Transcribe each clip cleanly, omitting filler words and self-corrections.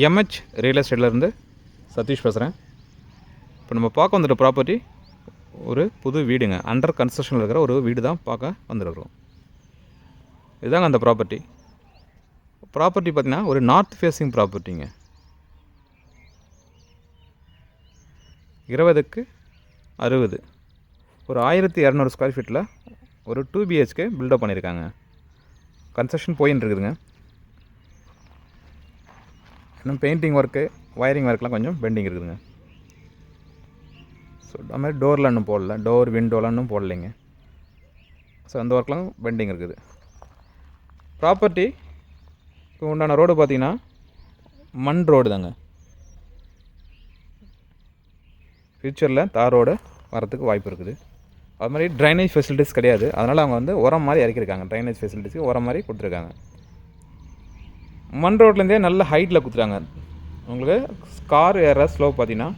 MH real எஸ்டேட்லேருந்து Satish பேசுகிறேன். இப்போ நம்ம பார்க்க வந்துட்ட ப்ராப்பர்ட்டி ஒரு புது வீடுங்க. அண்டர் கன்ஸ்ட்ரக்ஷனில் இருக்கிற ஒரு வீடு தான் பார்க்க வந்துருக்கிறோம். இதுதாங்க அந்த ப்ராப்பர்ட்டி பார்த்திங்கன்னா ஒரு நார்த் ஃபேஸிங் ப்ராப்பர்ட்டிங்க. 20க்கு 60 ஒரு 1200 ஸ்கொயர் ஃபீட்டில் ஒரு 2 BHK பில்டப் பண்ணியிருக்காங்க. கன்ஸ்ட்ரக்ஷன் போயின்னு இருக்குதுங்க. இன்னும் பெயிண்டிங் ஒர்க்கு வயரிங் ஒர்க்லாம் கொஞ்சம் பெண்டிங் இருக்குதுங்க. ஸோ அது மாதிரி டோரில் இன்னும் போடல, டோர் விண்டோலாம் இன்னும் போடலைங்க. ஸோ அந்த ஒர்க்லாம் பெண்டிங் இருக்குது. ப்ராப்பர்ட்டிக்கு உண்டான ரோடு பார்த்திங்கன்னா மண் ரோடு தாங்க. ஃப்யூச்சரில் தார் ரோடு வரத்துக்கு வாய்ப்பு இருக்குது. அது மாதிரி ட்ரைனேஜ் ஃபெசிலிட்டிஸ் கிடையாது. அதனால் அவங்க வந்து உரம் மாதிரி இறக்கிருக்காங்க. ட்ரைனேஜ் ஃபெசிலிட்டிஸ்க்கு உரம் மாதிரி கொடுத்துருக்காங்க. மண் ரோட்லேருந்தே நல்ல ஹைட்டில் கொடுத்துருக்காங்க. உங்களுக்கு கார் ஏற ஸ்லோப் பார்த்திங்கன்னா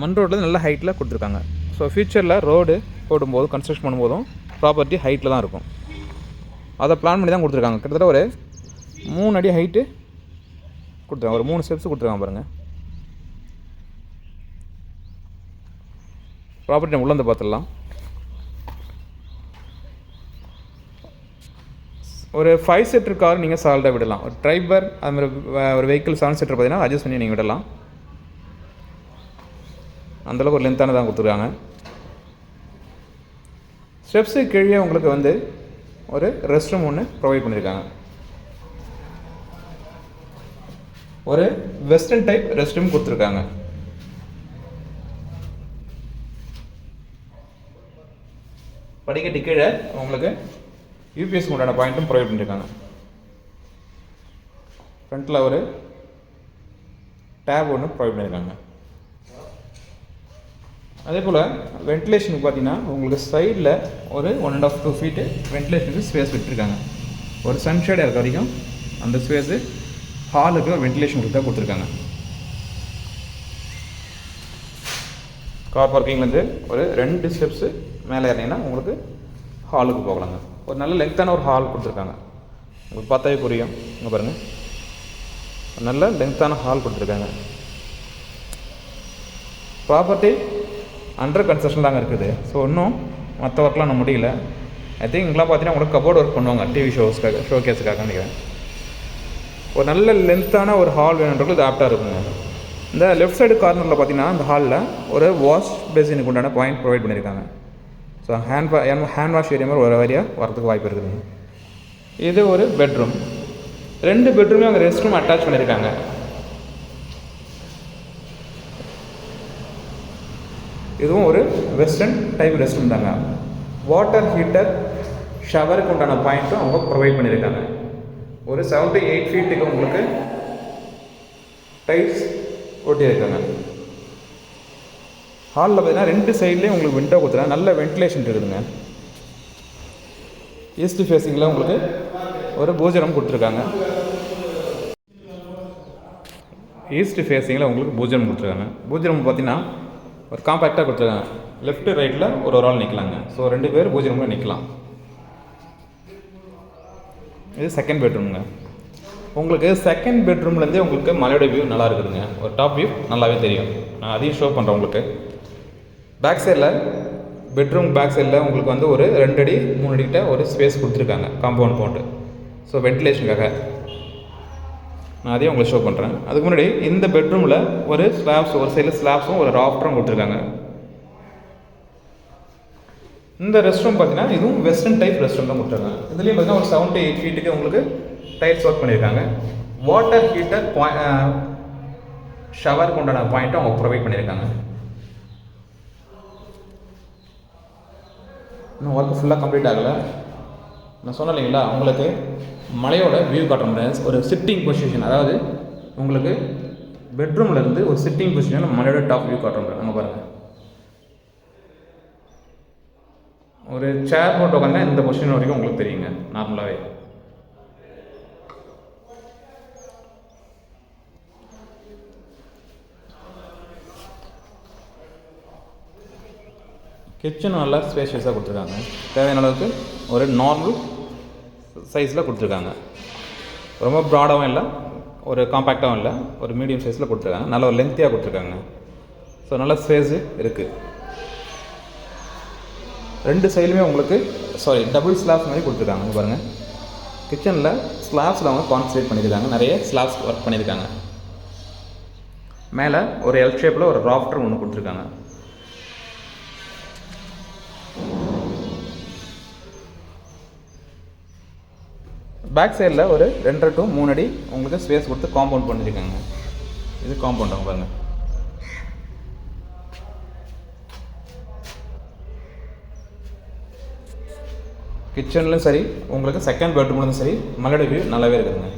மண் ரோட்டில் நல்ல ஹைட்டில் கொடுத்துருக்காங்க. ஸோ ஃப்யூச்சரில் ரோடு போடும்போது கன்ஸ்ட்ரக்ஷன் பண்ணும்போதும் ப்ராப்பர்ட்டி ஹைட்டில் தான் இருக்கும். அதை பிளான் பண்ணி தான் கொடுத்துருக்காங்க. கிட்டத்தட்ட ஒரு 3 அடி ஹைட்டு கொடுத்துருக்காங்க. ஒரு 3 ஸ்டெப்ஸ் கொடுத்துருக்காங்க பாருங்கள். ப்ராப்பர்ட்டி நம்ம உள்ளே பார்த்துடலாம். ஒரு 5 சீட்டர் கார் நீங்கள் சால்ட்டாக விடலாம். ஒரு ட்ரைபர் அது மாதிரி ஒரு வெஹிக்கிள் 7 சீட்டர் பார்த்தீங்கன்னா அட்ஜஸ்ட் பண்ணி நீங்கள் விடலாம். அந்தளவுக்கு ஒரு லென்த்தான தான் கொடுத்துருக்காங்க. ஸ்டெப்ஸு கீழே உங்களுக்கு வந்து ஒரு ரெஸ்ட் ரூம் ஒன்று ப்ரொவைட் பண்ணியிருக்காங்க. ஒரு வெஸ்டர்ன் டைப் ரெஸ்ட் ரூம் கொடுத்துருக்காங்க. படிக்கட்டு கீழே உங்களுக்கு யூபிஎஸ் உண்டான பாயிண்ட்டும் ப்ரொவைட் பண்ணியிருக்காங்க. ஃப்ரண்ட்டில் ஒரு டேப் ஒன்று ப்ரொவைட் பண்ணியிருக்காங்க. அதே போல் வென்டிலேஷனுக்கு பார்த்தீங்கன்னா உங்களுக்கு சைடில் ஒரு 1.5 to 2 ஃபீட்டு வென்டிலேஷனுக்கு ஸ்பேஸ் விட்டுருக்காங்க. ஒரு சன்ஷேட் இருக்க வரைக்கும் அந்த ஸ்பேஸு ஹாலுக்கு ஒரு வென்டிலேஷன் கொடுத்துருக்காங்க. கார் பார்க்கிங்லேருந்து ஒரு 2 ஸ்டெப்ஸு மேலே ஏறினீங்கன்னா உங்களுக்கு ஹாலுக்கு போகலாங்க. ஒரு நல்ல லென்த்தான ஒரு ஹால் கொடுத்துருக்காங்க. உங்களுக்கு பார்த்தாவே புரியும். இங்கே பாருங்கள், நல்ல லென்த்தான ஹால் கொடுத்துருக்காங்க. ப்ராப்பர்ட்டி அண்டர் கன்ஸ்ட்ரக்ஷன் தாங்க இருக்குது. ஸோ இன்னும் மற்ற ஒர்க்லாம் நம்ம முடியல. ஐ திங்க் இங்கெல்லாம் பார்த்தீங்கன்னா உங்களுக்கு கபோர்டு ஒர்க் பண்ணுவாங்க டிவி ஷோ கேஸுக்காக நினைக்கிறேன். ஒரு நல்ல லென்த்தான ஒரு ஹால் வேணுன்றது இது ஆப்டாக இருக்குங்க. இந்த லெஃப்ட் சைடு கார்னரில் பார்த்தீங்கன்னா இந்த ஹாலில் ஒரு வாஷ் பேசினுக்கு உண்டான பாயிண்ட் ப்ரொவைட் பண்ணியிருக்காங்க. ஸோ ஹேண்ட் வாஷ் ஏரியா மாதிரி ஒரு வரியாக வரதுக்கு வாய்ப்பு இருக்குதுங்க. இது ஒரு பெட்ரூம். 2 பெட்ரூமே அவங்க ரெஸ்ட் ரூம் அட்டாச் பண்ணியிருக்காங்க. இதுவும் ஒரு வெஸ்டர்ன் டைப் ரெஸ்ட் ரூம் தாங்க. வாட்டர் ஹீட்டர் ஷவருக்கு உண்டான பாயிண்ட்டும் அவங்க ப்ரொவைட் பண்ணியிருக்காங்க. ஒரு 7 to 8 ஃபீட்டுக்கு உங்களுக்கு டைல்ஸ் ஒட்டியிருக்காங்க. ஹாலில் பார்த்தீங்கன்னா 2 சைட்லேயும் உங்களுக்கு விண்டோ கொடுத்துருக்காங்க. நல்ல வென்டிலேஷன் இருக்குதுங்க. ஈஸ்ட் ஃபேஸிங்கில் உங்களுக்கு ஒரு பூஜனம் கொடுத்துருக்காங்க. ஈஸ்ட் ஃபேஸிங்கில் உங்களுக்கு பூஜனம் கொடுத்துருக்காங்க. பூஜனம் பார்த்தீங்கன்னா ஒரு காம்பேக்டாக கொடுத்துருக்காங்க. லெஃப்ட்டு ரைட்டில் ஒரு ஆள் நிற்கலாங்க. ஸோ 2 பேர் பூஜனமில் நிற்கலாம். இது செகண்ட் பெட்ரூமுங்க. உங்களுக்கு செகண்ட் பெட்ரூம்லேருந்தே உங்களுக்கு மலையோட வியூ நல்லா இருக்குதுங்க. ஒரு டாப் வியூ நல்லாவே தெரியும். நான் அதையும் ஷோ பண்ணுறேன் உங்களுக்கு. பேக் சைடில் பெட்ரூம் பேக் சைடில் உங்களுக்கு வந்து ஒரு 2 அடி 3 அடிக்கிட்ட ஒரு ஸ்பேஸ் கொடுத்துருக்காங்க காம்பவுண்ட் போட்டு. ஸோ வென்டிலேஷனுக்காக நான் அதையும் உங்களுக்கு ஷோ பண்ணுறேன். அதுக்கு முன்னாடி இந்த பெட்ரூமில் ஒரு ஸ்லாப்ஸ், ஒரு சைடில் ஸ்லாப்ஸும் ஒரு ராஃப்டரும் கொடுத்துருக்காங்க. இந்த ரெஸ்ட் ரூம் பார்த்தீங்கன்னா இதுவும் வெஸ்டர்ன் டைப் ரெஸ்ட் ரூம் தான் கொடுத்துருக்காங்க. இதுலேயும் பார்த்தீங்கன்னா ஒரு 7 to 8 ஃபீட்டுக்கு உங்களுக்கு டைல்ஸ் ஒர்க் பண்ணியிருக்காங்க. வாட்டர் ஹீட்டர் ஷவருக்கு உண்டான பாயிண்ட்டும் அவங்க ப்ரொவைட் பண்ணியிருக்காங்க. இன்னும் ஒர்க் ஃபுல்லாக கம்ப்ளீட் ஆகலை. நான் சொன்னேன் இல்லைங்களா, உங்களுக்கு மலையோட வியூ காட்ட முடியாது. ஒரு சிட்டிங் பொசிஷன், அதாவது உங்களுக்கு பெட்ரூம்லேருந்து ஒரு சிட்டிங் பொசிஷனில் மலையோட டாப் வியூ காட்ட முடியாது. அங்கே பாருங்கள், ஒரு சேர் போட்டு உட்காந்தா இந்த பொசிஷன் வரைக்கும் உங்களுக்கு தெரியுங்க நார்மலாகவே. கிச்சன் நல்லா ஸ்பேஷியஸாக கொடுத்துருக்காங்க. தேவையான அளவுக்கு ஒரு நார்மல் சைஸில் கொடுத்துருக்காங்க. ரொம்ப ப்ராடாகவும் இல்லை, ஒரு காம்பேக்டாகவும் இல்லை, ஒரு மீடியம் சைஸில் கொடுத்துருக்காங்க. நல்ல ஒரு லென்த்தியாக கொடுத்துருக்காங்க. ஸோ நல்ல ஸ்பேஸு இருக்குது. 2 சைடுமே உங்களுக்கு டபுள் ஸ்லாப்ஸ் மாதிரி கொடுத்துருக்காங்க. பாருங்கள், கிச்சனில் ஸ்லாப்ஸில் அவங்க கான்சன்ட்ரேட் பண்ணியிருக்காங்க. நிறைய ஸ்லாப்ஸ் ஒர்க் பண்ணியிருக்காங்க. மேலே ஒரு எல் ஷேப்பில் ஒரு ராஃப்டர் ஒன்று கொடுத்துருக்காங்க. பேக் சைடில் ஒரு 2 to 3 அடி உங்களுக்கு ஸ்பேஸ் கொடுத்து காம்பவுண்ட் பண்ணியிருக்காங்க. இது காம்பவுண்ட் அவங்க பாருங்கள். கிச்சன்லையும் சரி, உங்களுக்கு செகண்ட் பெட்ரூம்லையும் சரி, மல்லோட வியூ நல்லாவே இருக்குதுங்க.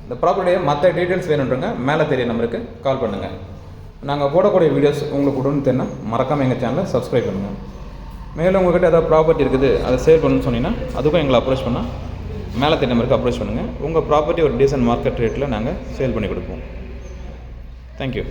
இந்த ப்ராப்பர்ட்டியை மற்ற டீட்டெயில்ஸ் வேணுன்றங்க மேலே தெரிய நம்பருக்கு கால் பண்ணுங்கள். நாங்கள் போடக்கூடிய வீடியோஸ் உங்களுக்கு உடனே தெரியும்னா மறக்காமல் எங்கள் சேனலை சப்ஸ்கிரைப் பண்ணுங்கள். மேலும் உங்கள்கிட்ட ஏதாவது ப்ராப்பர்ட்டி இருக்குது, அதை சேல் பண்ணணும்னு சொன்னீங்கன்னா அதுக்கும் எங்களை அப்ரோச் பண்ணால் மேலே தெரிய நம்பருக்கு அப்ரோச் பண்ணுங்கள். உங்கள் ப்ராப்பர்ட்டி ஒரு டீசன்ட் மார்க்கெட் ரேட்டில் நாங்கள் சேல் பண்ணி கொடுப்போம். தேங்க்யூ.